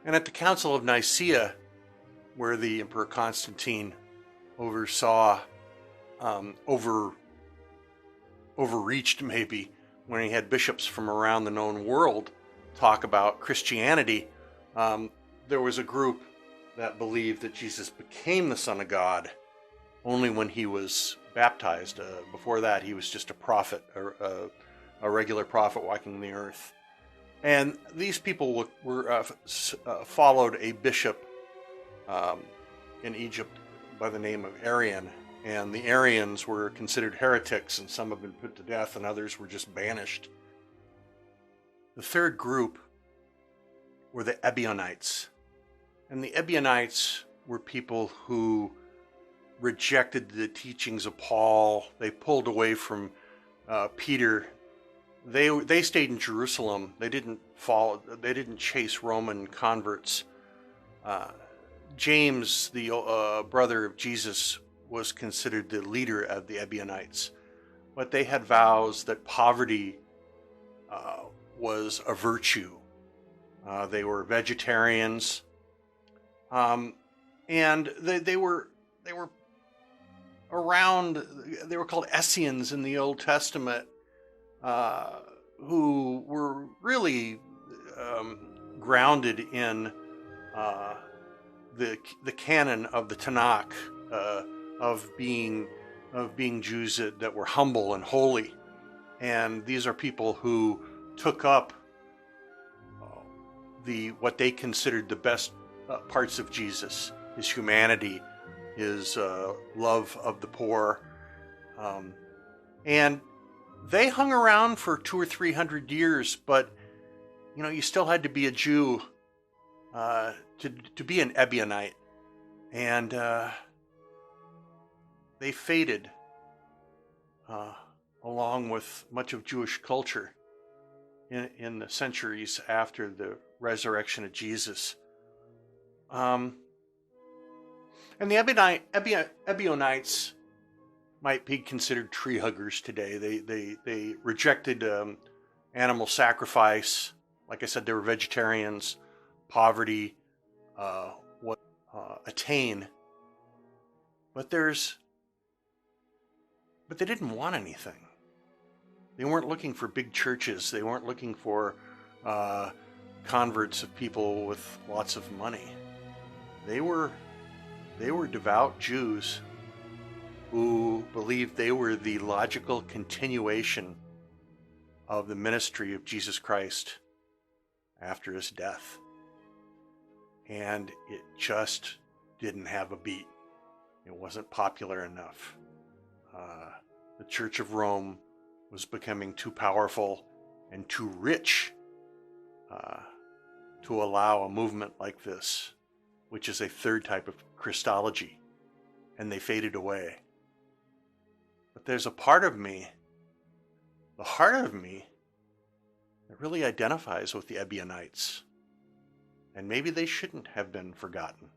And at the Council of Nicaea, where the Emperor Constantine oversaw, overreached maybe, when he had bishops from around the known world talk about Christianity, there was a group that believed that Jesus became the Son of God only when he was baptized. Before that, he was just a prophet, a regular prophet walking the earth. And these people followed a bishop in Egypt by the name of Arian. And the Arians were considered heretics, and some have been put to death, and others were just banished. The third group were the Ebionites. And the Ebionites were people who rejected the teachings of Paul. They pulled away from Peter. They stayed in Jerusalem. They didn't chase Roman converts. James, the brother of Jesus, was considered the leader of the Ebionites, but they had vows that poverty was a virtue. They were vegetarians, and they were around. They were called Essenes in the Old Testament, who were really grounded in the canon of the Tanakh, of being Jews that were humble and holy. And these are people who took up what they considered the best parts of Jesus: his humanity, his love of the poor, and they hung around for 200 or 300 years. But you still had to be a Jew to be an Ebionite, and they faded along with much of Jewish culture in the centuries after the resurrection of Jesus. And the Ebionites might be considered tree huggers today. They rejected animal sacrifice. Like I said, they were vegetarians. Poverty was attain. But they didn't want anything. They weren't looking for big churches. They weren't looking for converts of people with lots of money. They were devout Jews who believed they were the logical continuation of the ministry of Jesus Christ after his death. And it just didn't have a beat. It wasn't popular enough. The Church of Rome was becoming too powerful and too rich to allow a movement like this, which is a third type of Christology, and they faded away. But there's a part of me, the heart of me, that really identifies with the Ebionites, and maybe they shouldn't have been forgotten.